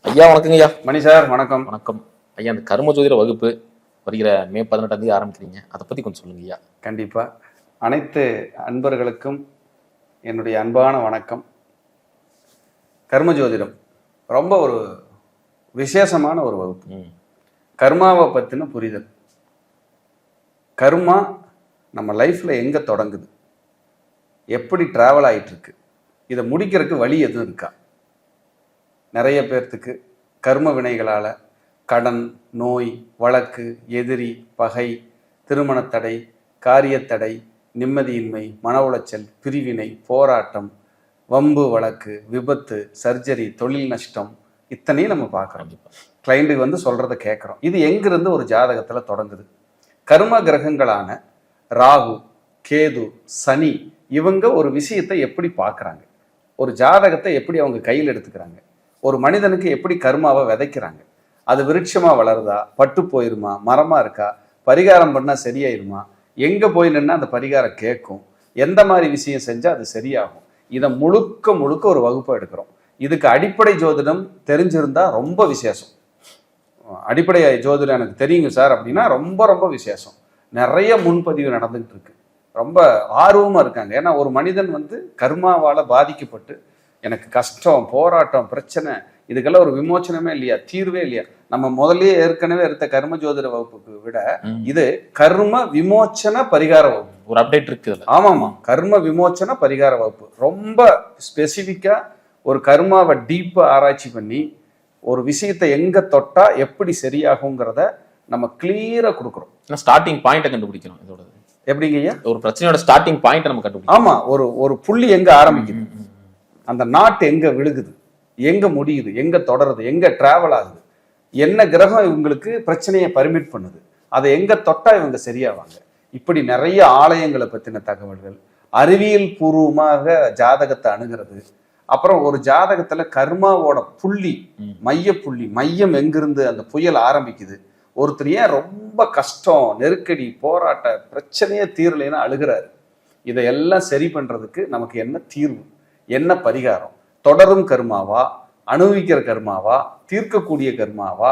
ஐயா வணக்கங்க ஐயா. மணி சார் வணக்கம். வணக்கம் ஐயா. அந்த கர்ம ஜோதிட வகுப்பு வருகிற மே 18 ஆரம்பிக்கிறீங்க, அதை பத்தி கொஞ்சம் சொல்லுங்க ஐயா. கண்டிப்பா. அனைத்து அன்பர்களுக்கும் என்னுடைய அன்பான வணக்கம். கர்ம ஜோதிடம் ரொம்ப ஒரு விசேஷமான ஒரு வகுப்பு. கர்மாவை பத்தின புரிதல். கர்மா நம்ம லைஃப்ல எங்க தொடங்குது, எப்படி டிராவல் ஆயிட்டு இருக்கு, இதை முடிக்கிறதுக்கு வழி எதுவும் இருக்கா? நிறைய பேர்த்துக்கு கர்ம வினைகளால் கடன், நோய், வழக்கு, எதிரி, பகை, திருமணத்தடை, காரியத்தடை, நிம்மதியின்மை, மன உளைச்சல், பிரிவினை, போராட்டம், வம்பு வழக்கு, விபத்து, சர்ஜரி, தொழில் நஷ்டம், இத்தனையும் நம்ம பார்க்குறோம். கிளைண்ட்டுக்கு வந்து சொல்கிறத கேட்குறோம். இது எங்கிருந்து ஒரு ஜாதகத்தில் தொடங்குது? கர்ம கிரகங்களான ராகு, கேது, சனி இவங்க ஒரு விஷயத்தை எப்படி பார்க்குறாங்க, ஒரு ஜாதகத்தை எப்படி அவங்க கையில் எடுத்துக்கிறாங்க, ஒரு மனிதனுக்கு எப்படி கர்மாவை விதைக்கிறாங்க, அது விருட்சமா வளருதா, பட்டு போயிருமா, மரமா இருக்கா, பரிகாரம் பண்ணா சரியாயிருமா, எங்க போய் நின்னா அந்த பரிகாரம் கேட்கும், எந்த மாதிரி விஷயம் செஞ்சா அது சரியாகும், இதை முழுக்க முழுக்க ஒரு வகுப்பை எடுக்கிறோம். இதுக்கு அடிப்படை ஜோதிடம் தெரிஞ்சிருந்தா ரொம்ப விசேஷம். அடிப்படை ஜோதிடம் எனக்கு தெரியுங்க சார் அப்படின்னா ரொம்ப ரொம்ப விசேஷம். நிறைய முன்பதிவு நடந்துகிட்டு இருக்கு, ரொம்ப ஆர்வமா இருக்காங்க. ஏன்னா ஒரு மனிதன் வந்து கர்மாவால பாதிக்கப்பட்டு எனக்கு கஷ்டம், போராட்டம், பிரச்சனை, இதுக்கெல்லாம் ஒரு விமோச்சனமே இல்லையா, தீர்வே இல்லையா? நம்ம முதல்லயே ஏற்கனவே எடுத்த கர்ம ஜோதிட வகுப்புக்கு விட இது கர்ம விமோச்சன பரிகார வகுப்பு. ஒரு அப்டேட் இருக்கு. ஆமாமா, கர்ம விமோச்சன பரிகார வகுப்பு. ரொம்ப ஸ்பெசிஃபிக்கா ஒரு கர்மாவை டீப்பா ஆராய்ச்சி பண்ணி ஒரு விஷயத்தை எங்க தொட்டா எப்படி சரியாகுங்கிறத நம்ம கிளியரா கொடுக்குறோம். ஸ்டார்டிங் பாயிண்ட்டை கண்டுபிடிக்கணும். இதோட எப்படிங்க ஐயா? ஒரு பிரச்சனையோட ஸ்டார்டிங் பாயிண்ட் நம்ம கண்டுபிடிக்கணும். ஆமா, ஒரு புள்ளி எங்க ஆரம்பிக்குது, அந்த நாட்டு எங்க விழுகுது, எங்க முடியுது, எங்க தொடருது, எங்க டிராவல் ஆகுது, என்ன கிரகம் இவங்களுக்கு பிரச்சனையை பர்மிட் பண்ணுது, அதை எங்க தொட்டா இவங்க சரியாவாங்க, இப்படி நிறைய ஆலயங்களை பத்தின தகவல்கள், அறிவியல் பூர்வமாக ஜாதகத்தை அணுகிறது. அப்புறம் ஒரு ஜாதகத்துல கர்மாவோட புள்ளி, மைய புள்ளி, மையம் எங்கிருந்து அந்த புயல் ஆரம்பிக்குது, ஒருத்தர் ஏன் ரொம்ப கஷ்டம், நெருக்கடி, போராட்ட பிரச்சனையே தீரலைன்னா அழுகிறாரு, இதையெல்லாம் சரி பண்றதுக்கு நமக்கு என்ன தீர்வு, என்ன பரிகாரம், தொடரும் கர்மாவா, அனுபவிக்கிற கர்மாவா, தீர்க்கக்கூடிய கர்மாவா,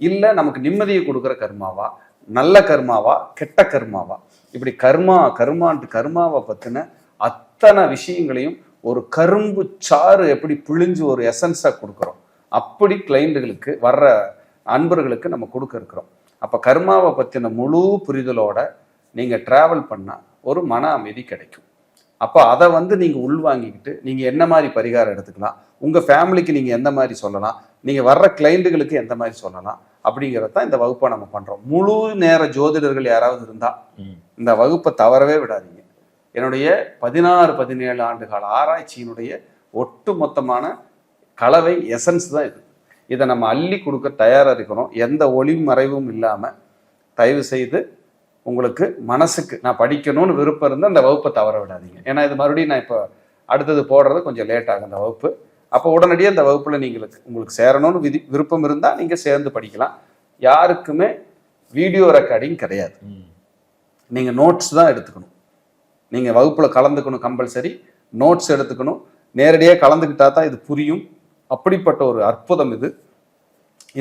இல்லை நமக்கு நிம்மதியை கொடுக்குற கர்மாவா, நல்ல கர்மாவா, கெட்ட கர்மாவா, இப்படி கர்மாவை பற்றின அத்தனை விஷயங்களையும் ஒரு கரும்பு சாறு எப்படி பிழிஞ்சு ஒரு எசன்ஸாக கொடுக்குறோம், அப்படி கிளைண்ட்டுகளுக்கு வர்ற அன்பர்களுக்கு நம்ம கொடுக்க இருக்கிறோம். அப்போ கர்மாவை பற்றின முழு புரிதலோட நீங்கள் டிராவல் பண்ணால் ஒரு மன அமைதி கிடைக்கும். அப்போ அதை வந்து நீங்கள் உள்வாங்கிக்கிட்டு நீங்கள் என்ன மாதிரி பரிகாரம் எடுத்துக்கலாம், உங்கள் ஃபேமிலிக்கு நீங்கள் எந்த மாதிரி சொல்லலாம், நீங்கள் வர்ற கிளைண்ட்டுகளுக்கு எந்த மாதிரி சொல்லலாம், அப்படிங்கிறத தான் இந்த வகுப்பை நம்ம பண்ணுறோம். முழு நேர ஜோதிடர்கள் யாராவது இருந்தால் இந்த வகுப்பை தவறவே விடாதீங்க. என்னுடைய 16-17 ஆண்டு கால ஆராய்ச்சியினுடைய ஒட்டு மொத்தமான கலவை எசன்ஸ் தான் இது. இதை நம்ம அள்ளி கொடுக்க தயாராக இருக்கணும். எந்த ஒளி மறைவும் இல்லாமல் தயவு செய்து உங்களுக்கு மனசுக்கு நான் படிக்கணும்னு விருப்பம் இருந்தால் அந்த வகுப்பை தவற விடாதீங்க. ஏன்னா இது மறுபடியும் நான் இப்போ அடுத்தது போடுறது கொஞ்சம் லேட் ஆகும் அந்த வகுப்பு. அப்போ உடனடியாக இந்த வகுப்பில் உங்களுக்கு சேரணும்னு விருப்பம் இருந்தால் நீங்கள் சேர்ந்து படிக்கலாம். யாருக்குமே வீடியோ ரெக்கார்டிங் கிடையாது, நீங்கள் நோட்ஸ் தான் எடுத்துக்கணும். நீங்கள் வகுப்பில் கலந்துக்கணும், கம்பல்சரி நோட்ஸ் எடுத்துக்கணும். நேரடியாக கலந்துக்கிட்டா தான் இது புரியும். அப்படிப்பட்ட ஒரு அற்புதம் இது.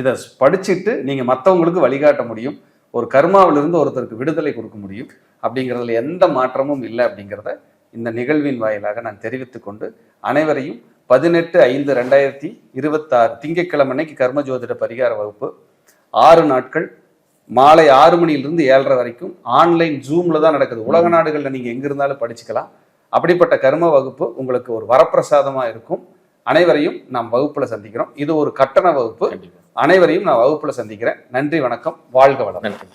இதை படிச்சுட்டு நீங்கள் மற்றவங்களுக்கு வழிகாட்ட முடியும். ஒரு கர்மாவிலிருந்து ஒருத்தருக்கு விடுதலை கொடுக்க முடியும். அப்படிங்கிறதுல எந்த மாற்றமும் இல்லை அப்படிங்கிறத இந்த நிகழ்வின் வாயிலாக நான் தெரிவித்துக் கொண்டு அனைவரையும் 18/5/2026 திங்கட்கிழமை அன்னைக்கு கர்ம ஜோதிட பரிகார வகுப்பு 6 நாட்கள் மாலை 6 மணியிலிருந்து 7:30 வரைக்கும் ஆன்லைன் ஜூம்ல தான் நடக்குது. உலக நாடுகளில் நீங்கள் எங்க இருந்தாலும் படிச்சுக்கலாம். அப்படிப்பட்ட கர்ம வகுப்பு உங்களுக்கு ஒரு வரப்பிரசாதமாக இருக்கும். அனைவரையும் நாம் வகுப்புல சந்திக்கிறோம். இது ஒரு கட்டண வகுப்பு. அனைவரையும் நான் வகுப்புல சந்திக்கிறேன். நன்றி, வணக்கம், வாழ்க வளம். நன்றி.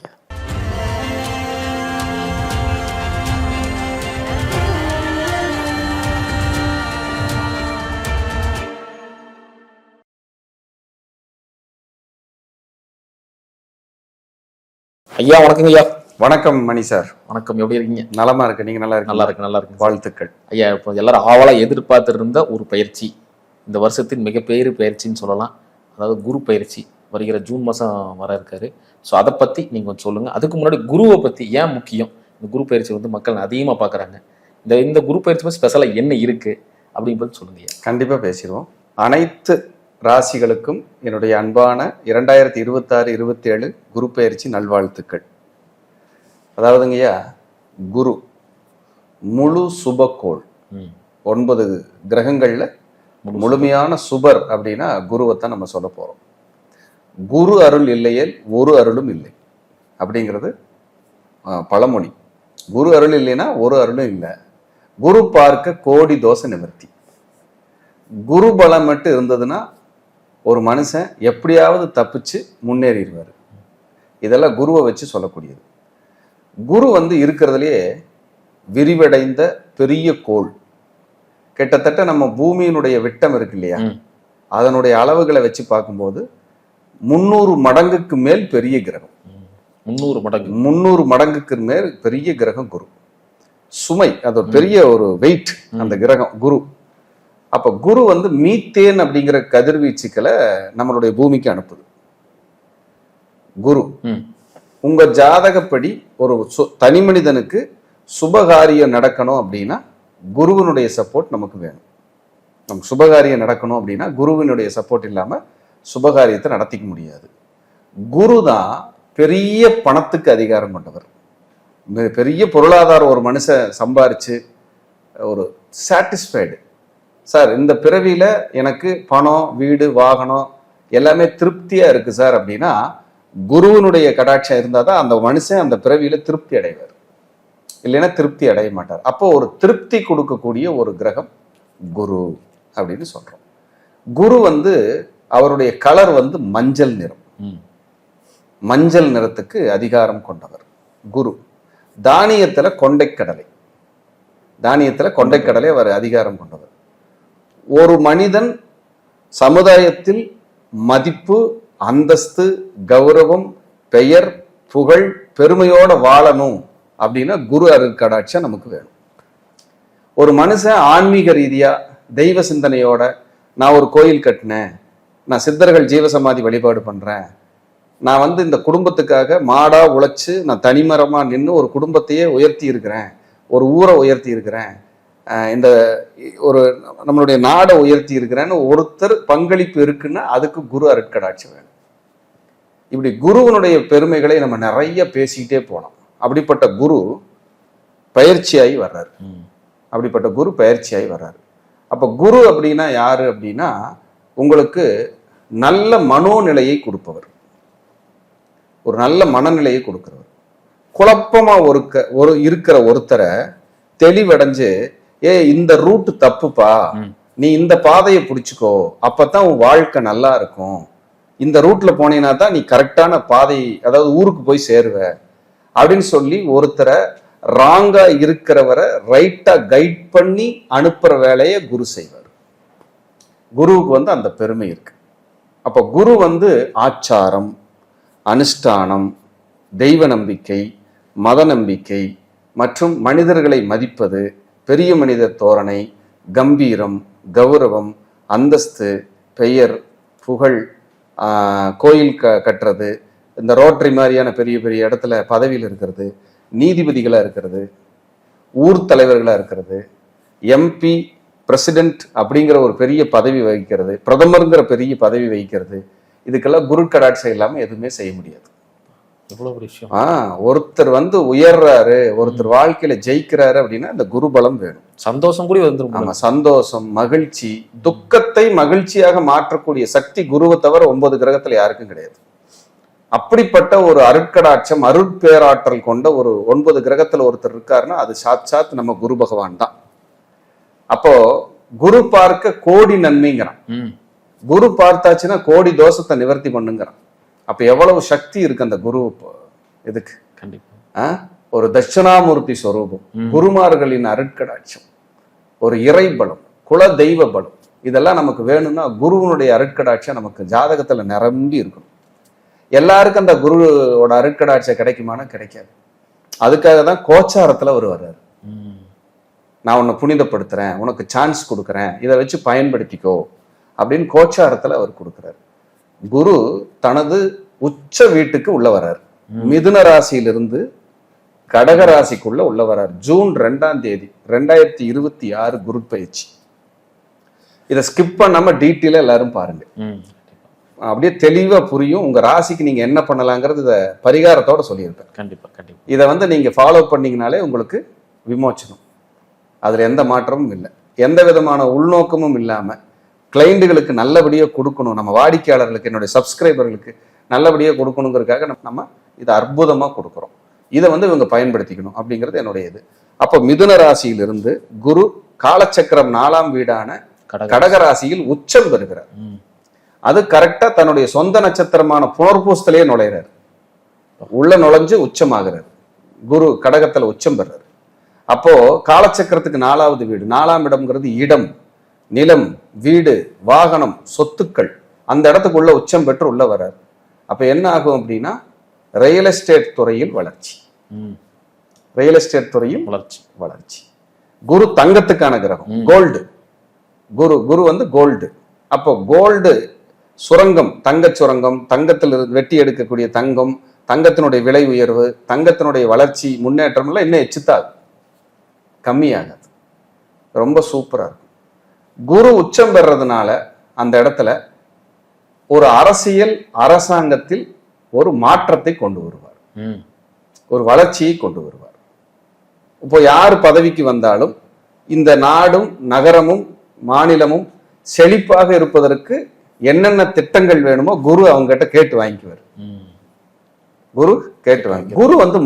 ஐயா வணக்கங்க ஐயா. வணக்கம் மணி சார். வணக்கம், எப்படி இருக்கீங்க? நலமா இருக்கு, நீங்க நல்லா இருக்கு? நல்லா இருக்கு. வாழ்த்துக்கள் ஐயா. இப்போ எல்லாரும் ஆவலா எதிர்பார்த்து இருந்த ஒரு பயிற்சி, இந்த வருஷத்தின் மிகப்பெரிய பயிற்சின்னு சொல்லலாம். அதாவது குரு பயிற்சி வருகிற ஜூன் மாதம் வர இருக்காரு. ஸோ அதை பற்றி நீங்கள் கொஞ்சம் சொல்லுங்கள். அதுக்கு முன்னாடி குருவை பற்றி ஏன் முக்கியம், இந்த குரு பயிற்சி வந்து மக்கள் அதிகமாக பார்க்குறாங்க, இந்த குரு பயிற்சி பற்றி ஸ்பெஷலாக என்ன இருக்குது அப்படிங்கிறது சொல்லுங்க. கண்டிப்பாக பேசிடுவோம். அனைத்து ராசிகளுக்கும் என்னுடைய அன்பான 2026-27 குரு பெயர்ச்சி நல்வாழ்த்துக்கள். அதாவதுங்கய்யா, குரு முழு சுபக்கோள். 9 கிரகங்கள்ல முழுமையான சுபர் அப்படின்னா குருவைத்தான் நம்ம சொல்ல போறோம். குரு அருள் இல்லையேல் ஒரு அருளும் இல்லை அப்படிங்கிறது பழமொழி. குரு அருள் இல்லைன்னா ஒரு அருளும் இல்லை. குரு பார்க்க கோடி தோஷ நிவர்த்தி. குரு பலம் மட்டும் இருந்ததுன்னா ஒரு மனுஷன் எப்படியாவது தப்பிச்சு முன்னேறிடுவார். இதெல்லாம் குருவை வச்சு சொல்லக்கூடியது. குரு இருக்கிறதுலையே விரிவடைந்த பெரிய கோள். கிட்டத்தட்ட நம்ம பூமியினுடைய விட்டம் இருக்கு இல்லையா, அதனுடைய அளவுகளை வச்சு பார்க்கும்போது 300 மடங்குக்கு மேல் பெரிய கிரகம். 300 மடங்குக்கு மேல் பெரிய கிரகம் குரு. சுமை, அது ஒரு பெரிய ஒரு வெயிட் அந்த கிரகம் குரு. அப்ப குரு மீத்தேன் அப்படிங்கிற கதிர்வீச்சுக்களை நம்மளுடைய பூமிக்கு அனுப்புது. குரு உங்க ஜாதகப்படி ஒரு தனி மனிதனுக்கு சுபகாரியம் நடக்கணும் அப்படின்னா குருவினுடைய சப்போர்ட் நமக்கு வேணும். நமக்கு சுபகாரியம் நடக்கணும் அப்படின்னா குருவினுடைய சப்போர்ட் இல்லாம சுபகாரியத்தை நடத்திக்க முடியாது. குரு தான் பெரிய பணத்துக்கு அதிகாரம் கொண்டவர். பெரிய பொருளாதாரம் ஒரு மனுஷன் சம்பாரிச்சு ஒரு சாட்டிஸ்ஃபைடு, சார் இந்த பிறவியில எனக்கு பணம், வீடு, வாகனம் எல்லாமே திருப்தியா இருக்கு சார் அப்படின்னா குருவினுடைய கடாட்சம் இருந்தாதான் அந்த மனுஷன் அந்த பிறவியில திருப்தி அடைவார். இல்லைன்னா திருப்தி அடைய மாட்டார். அப்போ ஒரு திருப்தி கொடுக்கக்கூடிய ஒரு கிரகம் குரு அப்படின்னு சொல்றோம். குரு அவருடைய கலர் மஞ்சள் நிறம். மஞ்சள் நிறத்துக்கு அதிகாரம் கொண்டவர் குரு. தானியத்துல கொண்டைக்கடலை, அவர் அதிகாரம் கொண்டவர். ஒரு மனிதன் சமுதாயத்தில் மதிப்பு, அந்தஸ்து, கௌரவம், பெயர், புகழ், பெருமையோட வாழணும் அப்படின்னா குரு அருட்கடாட்சம் நமக்கு வேணும். ஒரு மனுஷன் ஆன்மீக ரீதியா தெய்வ சிந்தனையோட நான் ஒரு கோயில் கட்டினேன், நான் சித்தர்கள் ஜீவசமாதி வழிபாடு பண்றேன், நான் இந்த குடும்பத்துக்காக மாடா உழைச்சு நான் தனிமரமா நின்று ஒரு குடும்பத்தையே உயர்த்தி இருக்கிறேன், ஒரு ஊரை உயர்த்தி இருக்கிறேன், இந்த ஒரு நம்மளுடைய நாடை உயர்த்தி இருக்கிறேன்னு ஒருத்தர் பங்களிப்பு இருக்குன்னா அதுக்கு குரு அருட்கடாட்சம் வேணும். இப்படி குருவனுடைய பெருமைகளை நம்ம நிறைய பேசிக்கிட்டே போனோம். அப்படிப்பட்ட குரு பயிற்சியாகி வர்றாரு. அப்ப குரு அப்படின்னா யாரு அப்படின்னா உங்களுக்கு நல்ல மனோநிலையை கொடுப்பவர், ஒரு நல்ல மனநிலையை கொடுக்கிறவர். குழப்பமா இருக்கிற ஒருத்தரை தெளிவடைஞ்சு இந்த ரூட் தப்புப்பா, நீ இந்த பாதையை பிடிச்சுக்கோ, அப்பதான் உன் வாழ்க்கை நல்லா இருக்கும், இந்த ரூட்ல போனீங்கன்னா தான் நீ கரெக்டான பாதை, அதாவது ஊருக்கு போய் சேருவ அப்படின்னு சொல்லி ஒருத்தரை ராங்கா இருக்கிறவரை ரைட்டா கைட் பண்ணி அனுப்புற வேலையை குரு செய்வார். குருவுக்கு அந்த பெருமை இருக்கு. அப்ப குரு ஆச்சாரம், அனுஷ்டானம், தெய்வ நம்பிக்கை, மத நம்பிக்கை மற்றும் மனிதர்களை மதிப்பது, பெரிய மனிதர் தோரணை, கம்பீரம், கௌரவம், அந்தஸ்து, பெயர், புகழ், கோயில் கட்டுறது, இந்த ரோட்டரி மாதிரியான பெரிய பெரிய இடத்துல பதவியில் இருக்கிறது, நீதிபதிகளாக இருக்கிறது, ஊர் தலைவர்களாக இருக்கிறது, எம்பி, பிரசிடென்ட் அப்படிங்கிற ஒரு பெரிய பதவி வகிக்கிறது, பிரதமருங்கிற பெரிய பதவி வகிக்கிறது, இதுக்கெல்லாம் குரு கடாட்சம் இல்லாமல் எதுவுமே செய்ய முடியாது. எவ்வளவு விஷயம். ஒருத்தர் உயர்றாரு, ஒருத்தர் வாழ்க்கையில ஜெயிக்கிறாரு அப்படின்னா அந்த குரு பலம் வேணும். சந்தோஷம் கூட வந்துடும். ஆமா, சந்தோஷம், மகிழ்ச்சி, துக்கத்தை மகிழ்ச்சியாக மாற்றக்கூடிய சக்தி குருவை தவிர 9 கிரகத்துல யாருக்கும் கிடையாது. அப்படிப்பட்ட ஒரு அருட்கடாட்சம், அருட்பேராற்றல் கொண்ட ஒரு 9 கிரகத்துல ஒருத்தர் இருக்காருன்னா அது சாட்சாத் நம்ம குரு பகவான் தான். அப்போ குரு பார்க்க கோடி நன்மைங்கிறான். குரு பார்த்தாச்சுன்னா கோடி தோஷத்தை நிவர்த்தி பண்ணுங்கிறான். அப்ப எவ்வளவு சக்தி இருக்கு அந்த குரு இதுக்கு. கண்டிப்பா ஒரு தட்சிணாமூர்த்தி ஸ்வரூபம், குருமார்களின் அருட்கடாட்சம், ஒரு இறை பலம், குல தெய்வ பலம், இதெல்லாம் நமக்கு வேணும்னா குருவனுடைய அருட்கடாட்சம் நமக்கு ஜாதகத்துல நிரம்பி இருக்கணும். எல்லாருக்கும் அந்த குருவோட அருட்கடாட்சம் கிடைக்குமானா கிடைக்காது. அதுக்காக தான் கோச்சாரத்துல அவர் வர்றாரு. நான் உன்னை புனிதப்படுத்துறேன், உனக்கு சான்ஸ் கொடுக்குறேன், இதை வச்சு பயன்படுத்திக்கோ அப்படின்னு கோச்சாரத்துல அவர் கொடுக்குறாரு. குரு தனது உச்ச வீட்டுக்கு உள்ள வர்றார். மிதுன ராசியிலிருந்து கடக ராசிக்குள்ள உள்ள வர்றார். ஜூன் 2ஆம் தேதி 2026 குரு பயிற்சி. இதை ஸ்கிப் பண்ணாம டீட்டெயிலாக எல்லாரும் பாருங்க. அப்படியே தெளிவா புரியும். உங்க ராசிக்கு நீங்க என்ன பண்ணலாங்கிறது இதை பரிகாரத்தோட சொல்லியிருப்பேன். கண்டிப்பா கண்டிப்பா. இதை வந்து நீங்க ஃபாலோ பண்ணீங்கனாலே உங்களுக்கு விமோச்சனம். அதுல எந்த மாற்றமும் இல்லை, எந்த விதமான உள்நோக்கமும் இல்லாம கிளைண்டுகளுக்கு நல்லபடியாக கொடுக்கணும், நம்ம வாடிக்கையாளர்களுக்கு, என்னுடைய சப்ஸ்கிரைபர்களுக்கு நல்லபடியாக கொடுக்கணுங்கிறதுக்காக நம்ம இதை அற்புதமாக கொடுக்குறோம். இதை வந்து இவங்க பயன்படுத்திக்கணும் அப்படிங்கிறது என்னுடைய இது. அப்போ மிதுன ராசியிலிருந்து குரு காலச்சக்கரம் 4ஆம் வீடான கடகராசியில் உச்சம் பெறுகிறார். அது கரெக்டா தன்னுடைய சொந்த நட்சத்திரமான புனர்பூசத்திலேயே நுழைகிறார். உள்ள நுழைஞ்சு உச்சமாகிறார். குரு கடகத்துல உச்சம் பெறாரு. அப்போ காலச்சக்கரத்துக்கு 4ஆவது வீடு, 4ஆம் இடம்ங்கிறது இடம், நிலம், வீடு, வாகனம், சொத்துக்கள். அந்த இடத்துக்குள்ள உச்சம் பெற்று உள்ள வர்றார். அப்ப என்ன ஆகும் அப்படின்னா ரியல் எஸ்டேட் துறையில் வளர்ச்சி, ரியல் எஸ்டேட் துறையில் வளர்ச்சி. குரு தங்கத்துக்கான கிரகம், கோல்டு. குரு வந்து கோல்டு. அப்போ கோல்டு சுரங்கம், தங்க சுரங்கம், தங்கத்தில் வெட்டி எடுக்கக்கூடிய தங்கம், தங்கத்தினுடைய விலை உயர்வு, தங்கத்தினுடைய வளர்ச்சி, முன்னேற்றம் எல்லாம் இன்னும் எச்சுத்தாது, கம்மியாகாது. ரொம்ப சூப்பரா இருக்கும். குரு உச்சம் பெறதுனால அந்த இடத்துல ஒரு அரசியல் அரசாங்கத்தில் ஒரு மாற்றத்தை கொண்டு வருவார், ஒரு வளர்ச்சியை கொண்டு வருவார். இப்போ யார் பதவிக்கு வந்தாலும் இந்த நாடும் நகரமும் மாநிலமும் செழிப்பாக இருப்பதற்கு என்னென்ன திட்டங்கள் வேணுமோ குரு அவங்க கிட்ட கேட்டு வாங்கிக்குவார். குரு கேட்டு வாங்கி. குரு வந்து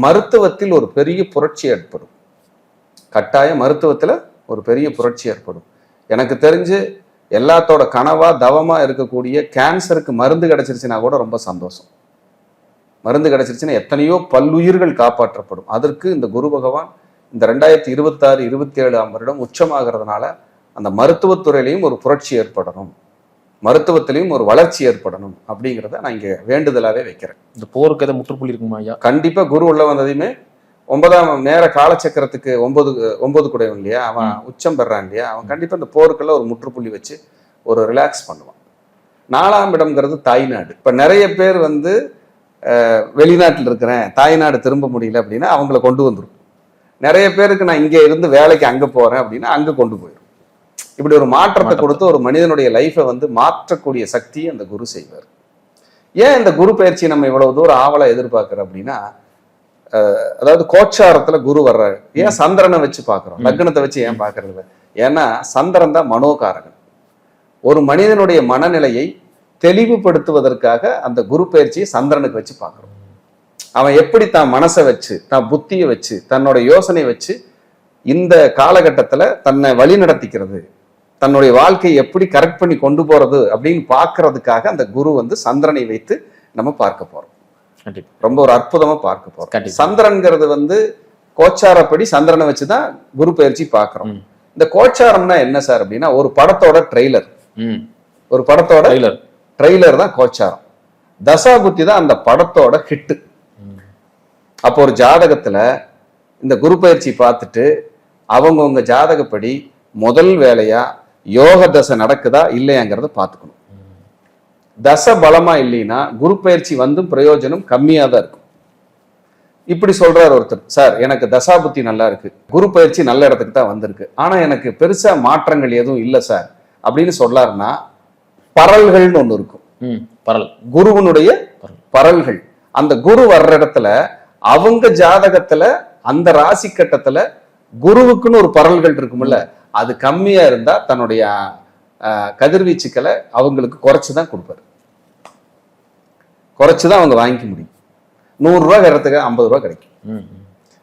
மருத்துவத்தில் ஒரு பெரிய புரட்சி ஏற்படும். கட்டாயம் மருத்துவத்துல ஒரு பெரிய புரட்சி ஏற்படும். எனக்கு தெரிஞ்சு எல்லாத்தோட கனவா தவமா இருக்கக்கூடிய கேன்சருக்கு மருந்து கிடைச்சிருச்சுன்னா கூட ரொம்ப சந்தோஷம். மருந்து கிடைச்சிருச்சுன்னா எத்தனையோ பல்லுயிர்கள் காப்பாற்றப்படும். அதற்கு இந்த குரு பகவான் இந்த 2026-27ஆம் வருடம் உச்சமாகிறதுனால அந்த மருத்துவத்துறையிலையும் ஒரு புரட்சி ஏற்படணும், மருத்துவத்திலையும் ஒரு வளர்ச்சி ஏற்படணும் அப்படிங்கிறத நான் இங்க வேண்டுதலாவே வைக்கிறேன். இந்த போருக்கு எதை முற்றுப்புள்ளி இருக்குமா ஐயா? கண்டிப்பா குரு உள்ள வந்ததையுமே 9ஆம் நேர காலச்சக்கரத்துக்கு 9 குடையவன் இல்லையா, அவன் உச்சம் பெறான் இல்லையா, அவன் கண்டிப்பா இந்த போருக்கெல்லாம் ஒரு முற்றுப்புள்ளி வச்சு ஒரு ரிலாக்ஸ் பண்ணுவான். 4ஆம் இடம்ங்கிறது தாய்நாடு. இப்ப நிறைய பேர் வந்து வெளிநாட்டில் இருக்கிறேன், தாய்நாடு திரும்ப முடியல அப்படின்னா அவங்கள கொண்டு வந்துடும். நிறைய பேருக்கு நான் இங்கே இருந்து வேலைக்கு அங்க போறேன் அப்படின்னா அங்க கொண்டு போயிடும். இப்படி ஒரு மாற்றத்தை கொடுத்து ஒரு மனிதனுடைய லைஃபை வந்து மாற்றக்கூடிய சக்தியை அந்த குரு செய்வார். ஏன் இந்த குரு பயிற்சி நம்ம இவ்வளவு தூரம் ஆவலா எதிர்பார்க்கிறோம் அப்படின்னா, அதாவது கோச்சாரத்துல குரு வர்றாரு. ஏன் சந்திரனை வச்சு பாக்குறோம், லக்னத்தை வச்சு ஏன் பாக்குறது? ஏன்னா சந்திரன் தான் மனோகாரகன். ஒரு மனிதனுடைய மனநிலையை தெளிவுபடுத்துவதற்காக அந்த குரு பயிற்சியை சந்திரனுக்கு வச்சு பார்க்கிறோம். அவன் எப்படி தான் மனசை வச்சு, தான் புத்தியை வச்சு, தன்னோட யோசனை வச்சு இந்த காலகட்டத்துல தன்னை வழி நடத்திக்கிறது, தன்னுடைய வாழ்க்கையை எப்படி கரெக்ட் பண்ணி கொண்டு போறது அப்படின்னு பார்க்கறதுக்காக அந்த குரு வந்து சந்திரனை வைத்து நம்ம பார்க்க போறோம். ரொம்ப ஒரு அற்புதமா பார்க்க போறோம். சந்திரன்கிறது வந்து கோச்சாரப்படி சந்திரனை வச்சுதான் குரு பயிற்சி பார்க்கிறோம். இந்த கோச்சாரம்னா என்ன சார் அப்படின்னா, ஒரு படத்தோட ட்ரெய்லர், ஒரு படத்தோட ட்ரெய்லர் தான் கோச்சாரம். தசாபுத்தி தான் அந்த படத்தோட ஹிட்டு. அப்போ ஒரு ஜாதகத்துல இந்த குரு பயிற்சி பார்த்துட்டு அவங்கவுங்க ஜாதகப்படி முதல் வேலையா யோக தசை நடக்குதா இல்லையாங்கிறத பார்த்துக்கணும். தசை பலமா இல்லைன்னா குரு பயிற்சி வந்தும் பிரயோஜனம் கம்மியா தான் இருக்கும். இப்படி சொல்றாரு ஒருத்தர், சார் எனக்கு தசாபுத்தி நல்லா இருக்கு, குரு பயிற்சி நல்ல இடத்துக்கு தான் வந்திருக்கு, ஆனா எனக்கு பெருசா மாற்றங்கள் எதுவும் இல்லை சார் அப்படின்னு சொல்லாருன்னா, பரல்கள்னு ஒண்ணு இருக்கும். பரல், குருவனுடைய பரல்கள். அந்த குரு வர்ற இடத்துல அவங்க ஜாதகத்துல அந்த ராசி கட்டத்துல குருவுக்குன்னு ஒரு பரல்கள் இருக்கும்ல, அது கம்மியா இருந்தா தன்னுடைய கதிர்வீச்சுக்களை அவங்களுக்கு குறைச்சுதான் கொடுப்பாரு, குறைச்சுதான் அவங்க வாங்கிக்க முடியும். 100 ரூபாய் இடத்துக்கு 50 ரூபாய் கிடைக்கும்.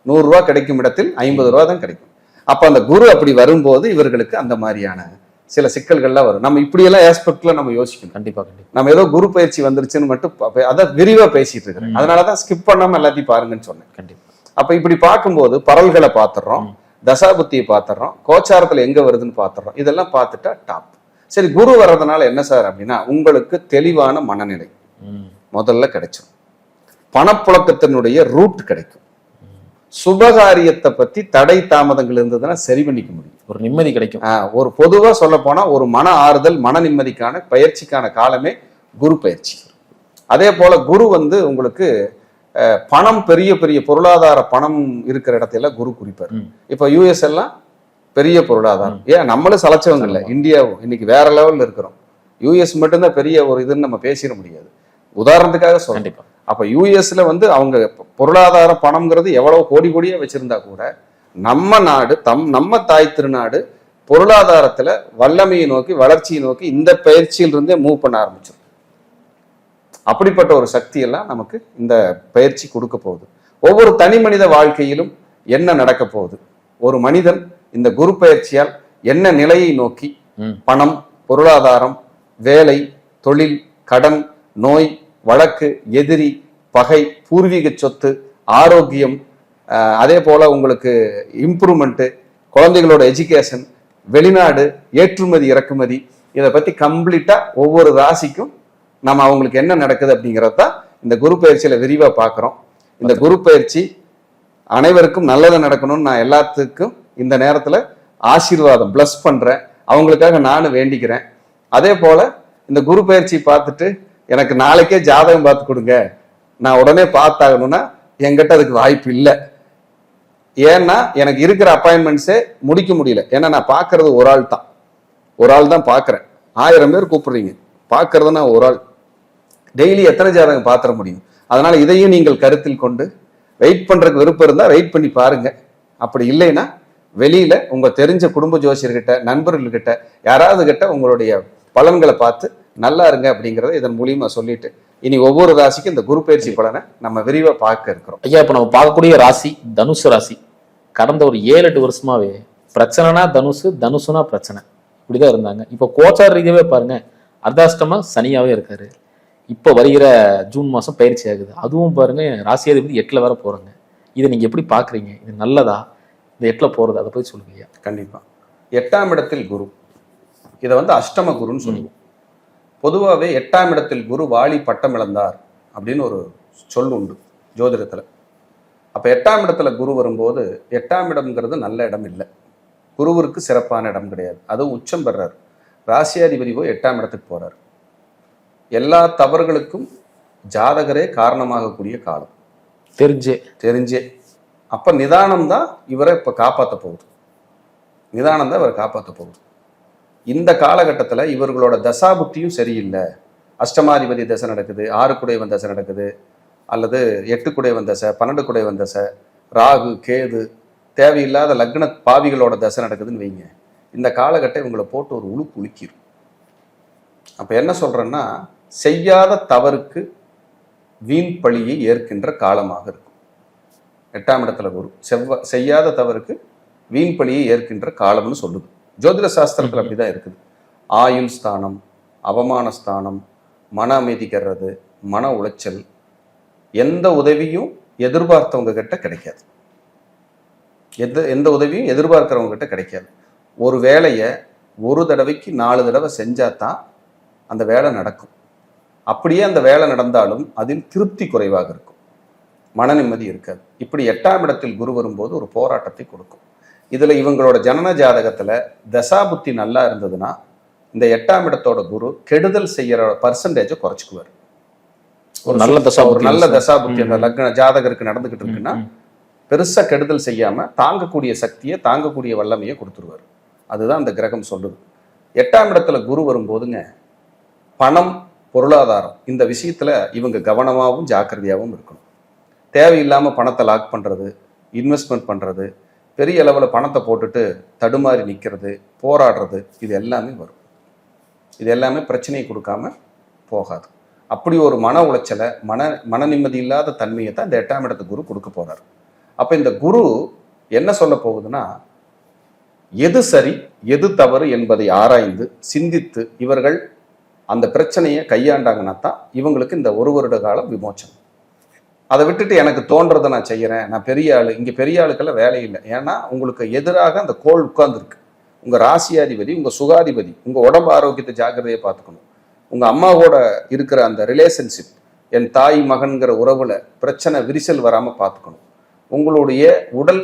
100 ரூபாய் கிடைக்கும் இடத்தில் 50 ரூபாய் தான் கிடைக்கும். அப்ப அந்த குரு அப்படி வரும்போது இவர்களுக்கு அந்த மாதிரியான சில சிக்கல்கள்லாம் வரும். நம்ம இப்படியெல்லாம் ஆஸ்பெக்ட்ல நம்ம யோசிக்கணும். கண்டிப்பா நம்ம ஏதோ குரு பயிற்சி வந்துருச்சுன்னு மட்டும் அதை விரிவா பேசிட்டு இருக்கிறேன். அதனாலதான் ஸ்கிப் பண்ணாம எல்லாத்தையும் பாருங்கன்னு சொன்னேன். கண்டிப்பா. அப்ப இப்படி பார்க்கும்போது பரல்களை பார்த்துடுறோம், தசாபுத்தியை பார்த்துடுறோம், கோச்சாரத்துல எங்க வருதுன்னு பார்த்துடுறோம். இதெல்லாம் பார்த்துட்டா டாப். சரி, குரு வர்றதுனால என்ன சார் அப்படின்னா, உங்களுக்கு தெளிவான மனநிலை முதல்ல கிடைச்சிடும், பணப்புழக்கத்தினுடைய ரூட் கிடைக்கும், சுபகாரியத்தை பத்தி தடை தாமதங்கள் இருந்ததுன்னா சரி பண்ணிக்க முடியும், ஒரு நிம்மதி கிடைக்கும். ஒரு பொதுவா சொல்ல போனா ஒரு மன ஆறுதல், மன நிம்மதிக்கான பயிற்சிக்கான காலமே குரு பயிற்சி. அதே போல குரு வந்து உங்களுக்கு பணம், பெரிய பெரிய பொருளாதார பணம் இருக்கிற இடத்துல குரு குறிப்பார். இப்ப யூஎஸ் எல்லாம் பெரிய பொருளாதாரம். ஏன் நம்மளும் சலைச்சவங்க இல்லை, இந்தியாவும் இன்னைக்கு வேற லெவல்ல இருக்கிறோம். யூஎஸ் மட்டும்தான் பெரிய ஒரு இதுன்னு நம்ம பேசிட முடியாது. உதாரணத்துக்காக சொல்றேன். அப்ப யூஎஸ்ல வந்து அவங்க பொருளாதார பணம்ங்கிறது எவ்வளவு கோடி கோடியா வச்சிருந்தா கூட நம்ம நாடு நம்ம தாய் திருநாடு பொருளாதாரத்துல வல்லமையை நோக்கி வளர்ச்சியை நோக்கி இந்த பயிற்சியிலிருந்தே மூவ் பண்ண ஆரம்பிச்சிடும். அப்படிப்பட்ட ஒரு சக்தி எல்லாம் நமக்கு இந்த பயிற்சி கொடுக்க போகுது. ஒவ்வொரு தனி மனித வாழ்க்கையிலும் என்ன நடக்க போகுது, ஒரு மனிதன் இந்த குரு பயிற்சியால் என்ன நிலையை நோக்கி பணம், பொருளாதாரம், வேலை, தொழில், கடன், நோய், வழக்கு, எதிரி, பகை, பூர்வீக சொத்து, ஆரோக்கியம், அதே போல உங்களுக்கு இம்ப்ரூவ்மெண்ட், குழந்தைகளோட எஜுகேஷன், வெளிநாடு, ஏற்றுமதி இறக்குமதி, இதை பத்தி கம்ப்ளீட்டா ஒவ்வொரு ராசிக்கும் நம்ம அவங்களுக்கு என்ன நடக்குது அப்படிங்கிறத இந்த குரு பயிற்சியில விரிவா பார்க்கிறோம். இந்த குரு பயிற்சி அனைவருக்கும் நல்லது நடக்கணும்னு நான் எல்லாத்துக்கும் இந்த நேரத்துல ஆசீர்வாதம் பிளஸ் பண்றேன். அவங்களுக்காக நானும் வேண்டிக்கிறேன். அதே போல இந்த குரு பயிற்சி பார்த்துட்டு எனக்கு நாளைக்கே ஜாதகம் பார்த்து கொடுங்க, நான் உடனே பார்த்தாகணும்னா என்கிட்ட அதுக்கு வாய்ப்பு இல்லை. ஏன்னா எனக்கு இருக்கிற அப்பாயின்மெண்ட்ஸே முடிக்க முடியல. ஏன்னா நான் பார்க்கறது ஒரு ஆள் தான் பார்க்குறேன். 1000 பேர் கூப்பிடுறீங்க, பார்க்கறது நான் ஒரு ஆள். டெய்லி எத்தனை ஜாதகம் பார்த்துட முடியும்? அதனால இதையும் நீங்கள் கருத்தில் கொண்டு வெயிட் பண்றதுக்கு விருப்பம் இருந்தா வெயிட் பண்ணி பாருங்க. அப்படி இல்லைன்னா வெளியில உங்க தெரிஞ்ச குடும்ப ஜோசியர்கிட்ட, நண்பர்கள்கிட்ட, யாராவது கிட்ட உங்களுடைய பலன்களை பார்த்து நல்லா இருங்க அப்படிங்கிறத இதன் மூலியமா சொல்லிட்டு இனி ஒவ்வொரு ராசிக்கும் இந்த குரு பயிற்சி பலனை நம்ம விரிவா பார்க்க இருக்கிறோம். ஐயா, இப்ப நம்ம பார்க்கக்கூடிய ராசி தனுசு ராசி. கடந்த ஒரு 7-8 வருஷமாவே பிரச்சனைனா தனுசுனா பிரச்சனை, இப்படிதான் இருந்தாங்க. இப்ப கோச்சார ரீதியாவே பாருங்க, அர்த்தாஷ்டமா சனியாவே இருக்காரு. இப்ப வருகிற ஜூன் மாசம் பயிற்சி ஆகுது. அதுவும் பாருங்க ராசியாதிபதி 8ல வேற போறாங்க. இதை நீங்க எப்படி பாக்குறீங்க? இது நல்லதா இந்த 8ல போறது? அதை பத்தி சொல்லுங்க. கண்டிப்பா 8ஆம் இடத்தில் குரு, இதை வந்து அஷ்டம குருன்னு சொல்லுவோம். பொதுவாகவே 8ஆம் இடத்தில் குரு வாலி பட்டம் இழந்தார் அப்படின்னு ஒரு சொல் உண்டு ஜோதிடத்துல. அப்ப 8ஆம் இடத்துல குரு வரும்போது 8ஆம் இடம்ங்கிறது நல்ல இடம் இல்லை, குருவிற்கு சிறப்பான இடம் கிடையாது. அதுவும் உச்சம் பெறார். ராசியாதிபதி போய் 8ஆம் இடத்துக்கு போறார். எல்லா தவறுகளுக்கும் ஜாதகரே காரணமாகக்கூடிய காலம் தெரிஞ்சே. அப்ப நிதானம் தான் இவரை இப்ப காப்பாற்ற போகுது. இந்த காலகட்டத்தில் இவர்களோட தசாபுத்தியும் சரியில்லை. அஷ்டமாதிபதி தசை நடக்குது, 6 குடைவன் தசை நடக்குது, அல்லது 8 குடைவன் தசை, 12 குடைவன் தசை, ராகு கேது, தேவையில்லாத லக்ன பாவிகளோட தசை நடக்குதுன்னு வைங்க. இந்த காலகட்டம் இவங்களை போட்டு ஒரு உழுக்கிரும். அப்ப என்ன சொல்றேன்னா, செய்யாத தவறுக்கு வீண் பழியை ஏற்கின்ற காலமாக இருக்கும். 8ஆம் இடத்துல குரு செய்யாத தவறுக்கு வீண் பழியை ஏற்கின்ற காலம்னு சொல்லுது. ஜோதிட சாஸ்திரத்தில் அப்படிதான் இருக்குது. ஆயுள் ஸ்தானம், அவமான ஸ்தானம், மன அமைதி கெடுறது, மன உளைச்சல், எந்த உதவியும் எதிர்பார்த்தவங்க கிட்ட கிடைக்காது. எந்த உதவியும் எதிர்பார்க்கிறவங்க கிட்ட கிடைக்காது. ஒரு வேலையை ஒரு தடவைக்கு 4 தடவை செஞ்சாதான் அந்த வேலை நடக்கும். அப்படியே அந்த வேலை நடந்தாலும் அதில் திருப்தி குறைவாக இருக்கும், மன நிம்மதி இருக்காது. இப்படி 8ஆம் இடத்தில் குரு வரும்போது ஒரு போராட்டத்தை கொடுக்கும். இதுல இவங்களோட ஜனன ஜாதகத்துல தசாபுத்தி நல்லா இருந்ததுன்னா இந்த 8ஆம் இடத்தோட குரு கெடுதல் செய்யற பர்சன்டேஜை குறைச்சிக்குவார். ஒரு நல்ல தசாபுத்தி அந்த லக்ன ஜாதகருக்கு நடந்துகிட்டு இருக்குன்னா பெருசா கெடுதல் செய்யாம தாங்கக்கூடிய சக்தியை, தாங்கக்கூடிய வல்லமையை கொடுத்துருவார். அதுதான் அந்த கிரகம் சொல்லுது. 8ஆம் இடத்துல குரு வரும்போதுங்க பணம், பொருளாதாரம் இந்த விஷயத்துல இவங்க கவனமாகவும் ஜாக்கிரதையாகவும் இருக்கணும். தேவையில்லாம பணத்தை லாக் பண்றது, இன்வெஸ்ட்மெண்ட் பண்றது, பெரிய அளவில் பணத்தை போட்டுட்டு தடுமாறி நிற்கிறது, போராடுறது, இது எல்லாமே வரும். இது எல்லாமே பிரச்சனையை கொடுக்காம போகாது. அப்படி ஒரு மன உளைச்சலை, மன நிம்மதி இல்லாத தன்மையை தான் இந்த 8ஆம் இடத்து குரு கொடுக்க போறார். அப்ப இந்த குரு என்ன சொல்ல போகுதுன்னா, எது சரி எது தவறு என்பதை ஆராய்ந்து சிந்தித்து இவர்கள் அந்த பிரச்சனையை கையாண்டாங்கன்னா தான் இவங்களுக்கு இந்த 1 வருட காலம் விமோச்சனம். அதை விட்டுட்டு எனக்கு தோன்றதை நான் செய்யறேன், நான் பெரிய ஆளு, இங்க பெரிய ஆளுக்கெல்லாம் வேலை இல்லை. ஏன்னா உங்களுக்கு எதிராக அந்த கோள் உட்கார்ந்துருக்கு. உங்க ராசியாதிபதி, உங்க சுகாதிபதி, உங்க உடம்பு ஆரோக்கியத்தை ஜாக்கிரதையை பார்த்துக்கணும். உங்க அம்மாவோட இருக்கிற அந்த ரிலேஷன்ஷிப், என் தாய் மகன்கிற உறவுல பிரச்சனை விரிசல் வராம பார்த்துக்கணும். உங்களுடைய உடல்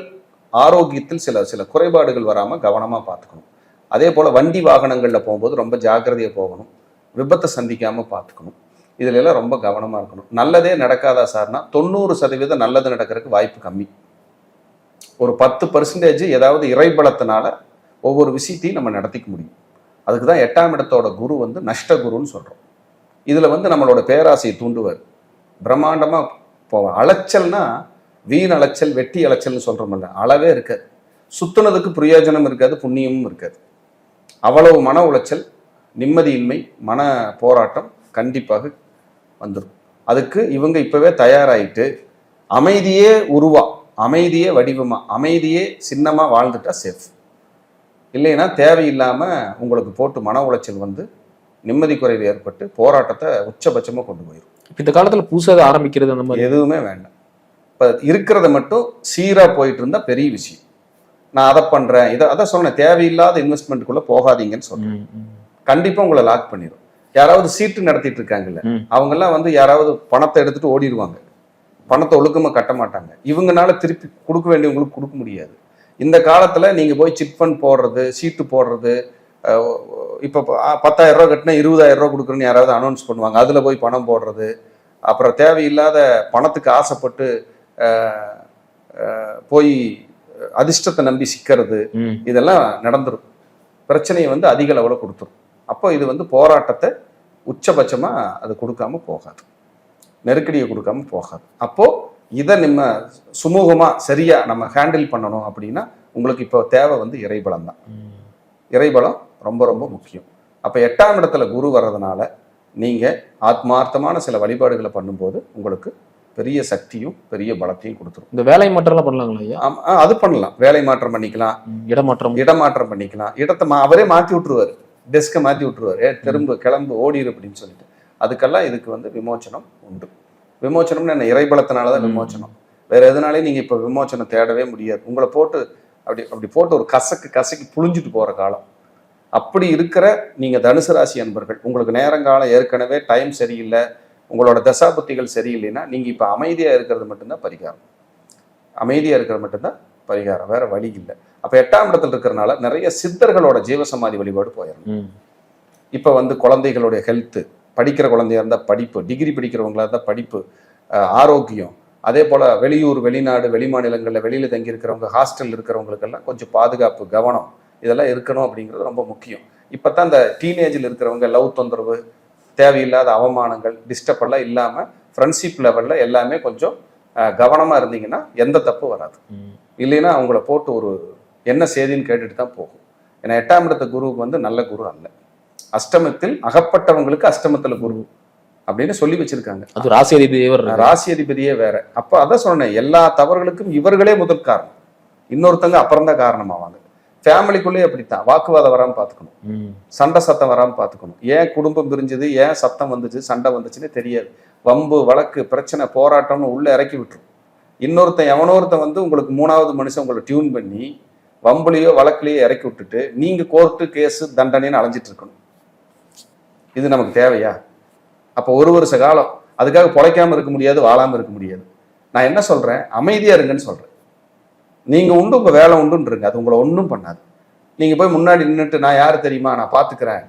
ஆரோக்கியத்தில் சில குறைபாடுகள் வராம கவனமா பார்த்துக்கணும். அதே போல வண்டி வாகனங்கள்ல போகும்போது ரொம்ப ஜாக்கிரதையா போகணும், விபத்தை சந்திக்காம பார்த்துக்கணும். இதுல எல்லாம் ரொம்ப கவனமா இருக்கணும். நல்லதே நடக்காதா சார்னா 90% நல்லது நடக்கிறதுக்கு வாய்ப்பு கம்மி. ஒரு 10% ஏதாவது இறைபலத்தினால ஒவ்வொரு விஷயத்தையும் நம்ம நடத்திக்க முடியும். அதுக்கு தான் 8ஆம் இடத்தோட குரு வந்து நஷ்ட குருன்னு சொல்கிறோம். இதில் வந்து நம்மளோட பேராசையை தூண்டுவார். பிரம்மாண்டமாக போவோம். அலைச்சல்னா வீண் அலைச்சல், வெட்டி அலைச்சல்னு சொல்கிறோம்ல, அளவே இருக்காது. சுத்துனதுக்கு பிரயோஜனம் இருக்காது, புண்ணியமும் இருக்காது. அவ்வளவு மன உளைச்சல், நிம்மதியின்மை, மன போராட்டம் கண்டிப்பாக வந்துடும். அதுக்கு இவங்க இப்பவே தயாராகிட்டு அமைதியே உருவா, அமைதியே வடிவமா, அமைதியே சின்னமா வாழ்ந்துட்டா சேஃப். இல்லைன்னா தேவையில்லாம உங்களுக்கு போட்டு மன உளைச்சல் வந்து நிம்மதி குறைவு ஏற்பட்டு போராட்டத்தை உச்சபட்சமா கொண்டு போயிடும். இந்த காலத்துல புதுசாக ஆரம்பிக்கிறது அந்த மாதிரி எதுவுமே வேண்டாம். இப்ப இருக்கிறத மட்டும் சீரா போயிட்டு இருந்தா பெரிய விஷயம். நான் அதை பண்றேன், அதை சொன்னேன், தேவையில்லாத இன்வெஸ்ட்மெண்ட்டுக்குள்ள போகாதீங்கன்னு சொல்றேன். கண்டிப்பா உங்களை லாக் பண்ணிடும். யாராவது சீட்டு நடத்திட்டு இருக்காங்கல்ல, அவங்க எல்லாம் வந்து யாராவது பணத்தை எடுத்துட்டு ஓடிடுவாங்க. பணத்தை ஒழுக்கமா கட்ட மாட்டாங்க. இவங்கனால திருப்பி கொடுக்க வேண்டியவங்களுக்கு கொடுக்க முடியாது. இந்த காலத்துல நீங்க போய் சிட் ஃபண்ட் போடுறது, சீட்டு போடுறது, இப்போ 10,000 ரூபா கட்டினா 20,000 ரூபா கொடுக்குறேன்னு யாராவது அனௌன்ஸ் பண்ணுவாங்க, அதுல போய் பணம் போடுறது, அப்புறம் தேவையில்லாத பணத்துக்கு ஆசைப்பட்டு போய் அதிர்ஷ்டத்தை நம்பி சிக்கிறது, இதெல்லாம் நடந்துடும். பிரச்சனையை வந்து அதிக அளவில் கொடுத்துரும். அப்போ இது வந்து போராட்டத்தை உச்சபட்சமா அது கொடுக்காம போகாது, நெருக்கடியை கொடுக்காம போகாது. அப்போ இதை நம்ம சுமூகமா சரியா நம்ம ஹேண்டில் பண்ணணும் அப்படின்னா உங்களுக்கு இப்போ தேவை வந்து இறைபலம் தான். இறைபலம் ரொம்ப ரொம்ப முக்கியம். அப்போ 8ஆம் இடத்துல குரு வர்றதுனால நீங்க ஆத்மார்த்தமான சில வழிபாடுகளை பண்ணும்போது உங்களுக்கு பெரிய சக்தியும் பெரிய பலத்தையும் கொடுத்துரும். இந்த வேலை மாற்றம்லாம் பண்ணலாங்களா ஐயா? அது பண்ணலாம். வேலை மாற்றம் பண்ணிக்கலாம், இடமாற்றம் பண்ணிக்கலாம். இடத்தை அவரே மாற்றி விட்டுருவாரு, டெஸ்கை மாற்றி விட்டுருவாரு, திரும்ப கிளம்பு ஓடிடு அப்படின்னு சொல்லிட்டு. அதுக்கெல்லாம் இதுக்கு வந்து விமோச்சனம் உண்டு. விமோச்சனம்னு என்ன, இறைபலத்தினாலதான் விமோச்சனம். வேற எதனாலையும் நீங்க இப்ப விமோச்சனம் தேடவே முடியாது. உங்களை போட்டு அப்படி போட்டு ஒரு கசக்கி புழிஞ்சிட்டு போற காலம். அப்படி இருக்கிற நீங்க தனுசு ராசி அன்பர்கள், உங்களுக்கு நேரங்காலம் ஏற்கனவே டைம் சரியில்லை, உங்களோட தசாபுத்திகள் சரியில்லைன்னா நீங்க இப்ப அமைதியா இருக்கிறது மட்டும்தான் பரிகாரம். அமைதியா இருக்கிறது மட்டும்தான் பரிகாரம், வேற வழி இல்லை. அப்ப 8ஆம் இடத்துல இருக்கிறனால நிறைய சித்தர்களோட ஜீவசமாதி வழிபாடு போயிடணும். இப்ப வந்து குழந்தைகளுடைய ஹெல்த், படிக்கிற குழந்தையா இருந்தா படிப்பு, டிகிரி படிக்கிறவங்களா இருந்தா படிப்பு, ஆரோக்கியம், அதே போல வெளியூர், வெளிநாடு, வெளி மாநிலங்கள்ல வெளியில தங்கி இருக்கிறவங்க, ஹாஸ்டல் இருக்கிறவங்களுக்கெல்லாம் கொஞ்சம் பாதுகாப்பு, கவனம் இதெல்லாம் இருக்கணும் அப்படிங்கிறது ரொம்ப முக்கியம். இப்பதான் இந்த டீனேஜில் இருக்கிறவங்க லவ் தொந்தரவு, தேவையில்லாத அவமானங்கள், டிஸ்டர்ப் எல்லாம் இல்லாம ஃப்ரெண்ட்ஷிப் லெவல்ல எல்லாமே கொஞ்சம் கவனமா இருந்தீங்கன்னா எந்த தப்பு வராது. இல்லைன்னா அவங்கள போட்டு ஒரு என்ன செய்தின்னு கேட்டுட்டு தான் போகும். ஏன்னா 8ஆம் இடத்து குருவுக்கு வந்து நல்ல குரு அல்ல. அஷ்டமத்தில் அகப்பட்டவங்களுக்கு அஷ்டமத்துல குரு அப்படின்னு சொல்லி வச்சிருக்காங்க. அது ராசி அதிபதியே வேற. அப்ப அதான் சொன்னேன், எல்லா தவறுகளுக்கும் இவர்களே முதல் காரணம், இன்னொருத்தங்க அப்புறம் தான் காரணமாவாங்க. ஃபேமிலிக்குள்ளேயே அப்படித்தான், வாக்குவாதம் வராம பாத்துக்கணும், சண்டை சத்தம் வராம பாத்துக்கணும். ஏன் குடும்பம் பிரிஞ்சது, ஏன் சத்தம் வந்துச்சு, சண்டை வந்துச்சுன்னு தெரியாது. வம்பு வழக்கு பிரச்சனை போராட்டம்னு உள்ள இறக்கி விட்டுரும். இன்னொருத்தன் எவனோருத்தன் வந்து உங்களுக்கு 3வது மனுஷன் உங்களை டியூன் பண்ணி வம்புலையோ வழக்குலையோ இறக்கி விட்டுட்டு நீங்க கோர்ட்டு கேஸு தண்டனைன்னு அலைஞ்சிட்டு இருக்கணும். இது நமக்கு தேவையா? அப்போ ஒரு வருஷ காலம் அதுக்காக பொழைக்காம இருக்க முடியாது, வாழாம இருக்க முடியாது. நான் என்ன சொல்றேன், அமைதியா இருங்கன்னு சொல்றேன். நீங்க உண்டு, உங்க வேலை உண்டுன்னு, அது உங்களை ஒன்றும் பண்ணாது. நீங்க போய் முன்னாடி நின்றுட்டு நான் யாரு தெரியுமா, நான் பாத்துக்கிறேன்,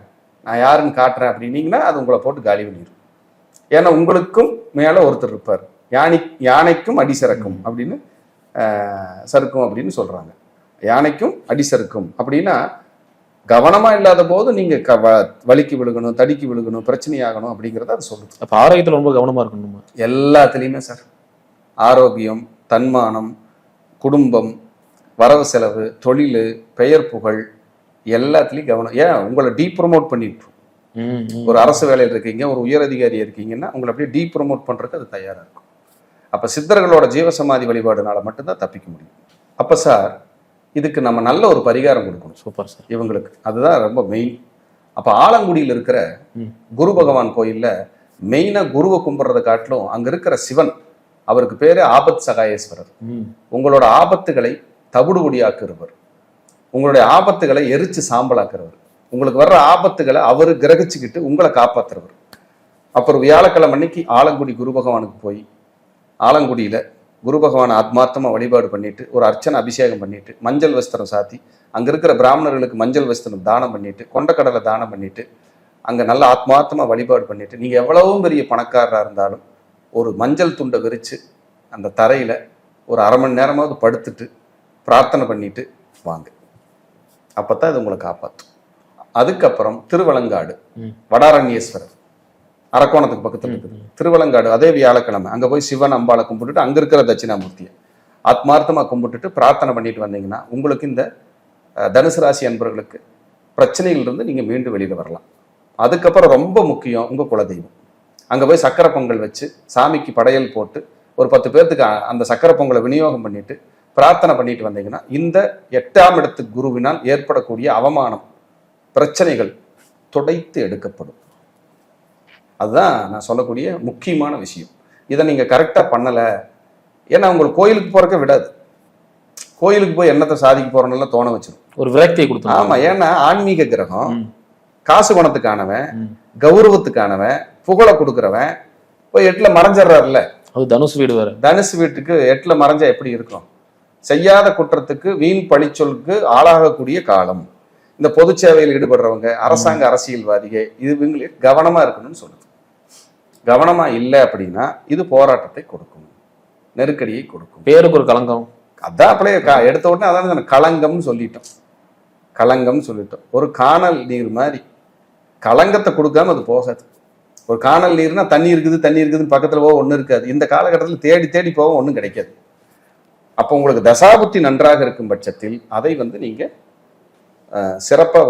நான் யாருன்னு காட்டுறேன் அப்படின்னீங்கன்னா அது உங்களை போட்டு காலி பண்ணிடும். ஏன்னா உங்களுக்கும் மேல ஒருத்தர் இருப்பார். யானைக்கும் அடி சறுக்கும் அப்படின்னு சறுக்கும் அப்படின்னு சொல்றாங்க. யானைக்கும் அடி சறுக்கும் அப்படின்னா கவனமா இல்லாத போது நீங்க வலிக்கு விழுகணும், தடிக்கு விழுகணும், பிரச்சனையாகணும் அப்படிங்கிறத அது சொல்லுது. அப்ப ஆரோக்கியத்துல ரொம்ப கவனமா இருக்கணும். எல்லாத்துலேயுமே சார், ஆரோக்கியம், தன்மானம், குடும்பம், வரவு செலவு, தொழில், பெயர் புகழ் எல்லாத்துலேயும் கவனம். ஏன் உங்களை ப்ரொமோட் பண்ணிட்டு ஒரு அரசு வேலையில் இருக்கீங்க, ஒரு உயர் அதிகாரி இருக்கீங்கன்னா உங்களை அப்படியே ப்ரொமோட் பண்றதுக்கு அது தயாரா இருக்கும். அப்ப சித்தர்களோட ஜீவசமாதி வழிபாடுனால மட்டும்தான் தப்பிக்க முடியும். அப்ப சார் இதுக்கு நம்ம நல்ல ஒரு பரிகாரம் கொடுக்கணும். Super sir. இவங்களுக்கு அதுதான் ரொம்ப மெயின். அப்ப ஆலங்குடியில் இருக்கிற குரு பகவான் கோயில்ல மெயினா குருவை கும்பிடுறதை காட்டிலும் அங்க இருக்கிற சிவன், அவருக்கு பேரு ஆபத் சகாயேஸ்வரர். உங்களோட ஆபத்துகளை தவிடுபொடியாக்குறவர், உங்களுடைய ஆபத்துகளை எரிச்சு சாம்பலாக்குறவர், உங்களுக்கு வர்ற ஆபத்துகளை அவரு கிரகிச்சுக்கிட்டு உங்களை காப்பாத்துறவர். அப்புறம் வியாழக்கிழமை அன்னைக்கு ஆலங்குடி குரு பகவானுக்கு போய் ஆலங்குடியில குரு பகவானை ஆத்மார்த்தமா வழிபாடு பண்ணிட்டு ஒரு அர்ச்சனை அபிஷேகம் பண்ணிட்டு மஞ்சள் வஸ்திரம் சாத்தி அங்க இருக்கிற பிராமணர்களுக்கு மஞ்சள் வஸ்திரம் தானம் பண்ணிட்டு கொண்டக்கடலை தானம் பண்ணிட்டு அங்க நல்ல ஆத்மார்த்தமா வழிபாடு பண்ணிட்டு நீங்க எவ்வளவும் பெரிய பணக்காரராக இருந்தாலும் ஒரு மஞ்சள் துண்டை விரிச்சு அந்த தரையில ஒரு 1/2 மணி நேரமாவது படுத்துட்டு பிரார்த்தனை பண்ணிட்டு வாங்க. அப்பதான் இது உங்களை காப்பாற்றும். அதுக்கப்புறம் திருவலங்காடு, ம். வடாரண்யேஸ்வரர் அரக்கோணத்துக்கு பக்கத்துல இருக்குது. திருவலங்காடு அதே வியாழக்கிழமை அங்க போய் சிவன் அம்பாளை கும்பிட்டுட்டு அங்க இருக்கிற தட்சிணாமூர்த்தியை ஆத்மார்த்தமா கும்பிட்டுட்டு பிரார்த்தனை பண்ணிட்டு வந்தீங்கன்னா உங்களுக்கு இந்த தனுசு ராசி அன்பர்களுக்கு பிரச்சனையிலிருந்து நீங்க மீண்டும் வெளியில வரலாம். அதுக்கப்புறம் ரொம்ப முக்கியம் உங்க குலதெய்வம். அங்க போய் சக்கரை பொங்கல் வச்சு சாமிக்கு படையல் போட்டு ஒரு 10 பேர்த்துக்கு அந்த சக்கரை பொங்கலை விநியோகம் பண்ணிட்டு பிரார்த்தனை பண்ணிட்டு வந்தீங்கன்னா இந்த 8ஆம் இடத்து குருவினால் ஏற்படக்கூடிய அவமானம், பிரச்சனைகள் துடைத்து எடுக்கப்படும். அதுதான் நான் சொல்லக்கூடிய முக்கியமான விஷயம். இதை நீங்க கரெக்டா பண்ணல, ஏன்னா உங்களுக்கு கோயிலுக்கு போறக்க விடாது. கோயிலுக்கு போய் என்னத்தை சாதிக்க போறோம்னு தோண வச்சிடும். ஒரு விரக்தியை கொடுத்து. ஆமா, ஏன்னா ஆன்மீக கிரகம் ம். காசு குணத்துக்கானவன், ம். கௌரவத்துக்கானவன், புகழை கொடுக்குறவன் போய் 8ல மறைஞ்சிடறாருல. அது தனுசு வீடு வேற. தனுசு வீட்டுக்கு 8ல மறைஞ்சா எப்படி இருக்கும்? செய்யாத குற்றத்துக்கு வீண் பழிச்சொலுக்கு ஆளாகக்கூடிய காலம். இந்த பொது சேவையில் ஈடுபடுறவங்க, அரசாங்க அரசியல்வாதிகள், இது இவங்களே கவனமா இருக்கணும்னு சொல்லுது. கவனமா இல்லை அப்படின்னா இது போராட்டத்தை கொடுக்கும், நெருக்கடியை கொடுக்கும், பேருக்கு ஒரு களங்கம். அதான் அப்படியே எடுத்த உடனே அதான் களங்கம்னு சொல்லிட்டோம். களங்கம்னு சொல்லிட்டோம். ஒரு காணல் நீர் மாதிரி களங்கத்தை கொடுக்காம அது போகாது. ஒரு காணல் நீர்னா தண்ணி இருக்குதுன்னு பக்கத்துல போக ஒன்றும் இருக்காது. இந்த காலகட்டத்தில் தேடி தேடி போக ஒன்றும் கிடைக்காது. அப்போ உங்களுக்கு தசாபுத்தி நன்றாக இருக்கும் பட்சத்தில் அதை நீங்க சிறப்பா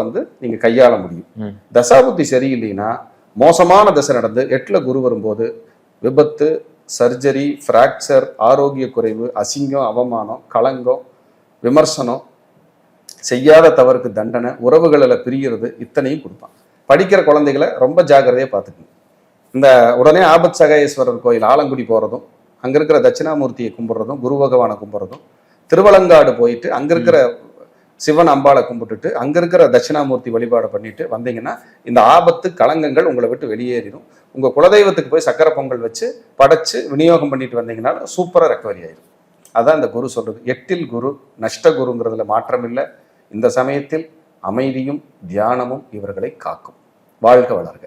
நீங்க கையாள முடியும். தசாபுத்தி சரியில்லைன்னா மோசமான தசை நடந்து 8ல குரு வரும்போது விபத்து, சர்ஜரி, பிராக்சர், ஆரோக்கிய குறைவு, அசிங்கம், அவமானம், களங்கம், விமர்சனம், செய்யாத தவறுக்கு தண்டனை, உறவுகளில் பிரிகிறது, இத்தனையும் கொடுப்பான். படிக்கிற குழந்தைகளை ரொம்ப ஜாக்கிரதையா பார்த்துக்கணும். இந்த உடனே ஆபத் சகாயேஸ்வரர் கோயில் ஆலங்குடி போறதும், அங்க இருக்கிற தட்சிணாமூர்த்தியை கும்பிடுறதும், குரு பகவானை கும்பிடுறதும், திருவலங்காடு போயிட்டு அங்க இருக்கிற சிவன் அம்பாளை கும்பிட்டுட்டு அங்க இருக்கிற தட்சிணாமூர்த்தி வழிபாடு பண்ணிட்டு வந்தீங்கன்னா இந்த ஆபத்து களங்கங்கள் உங்களை விட்டு வெளியேறிடும். உங்க குலதெய்வத்துக்கு போய் சக்கரை பொங்கல் வச்சு படைச்சு விநியோகம் பண்ணிட்டு வந்தீங்கன்னா சூப்பரா ரெக்கவரி ஆயிடும். அதான் இந்த குரு சொல்றது. 8ல் குரு நஷ்ட குருங்கிறதுல மாற்றம் இல்லை. இந்த சமயத்தில் அமைதியும் தியானமும் இவர்களை காக்கும். வாழ்க வளர்க.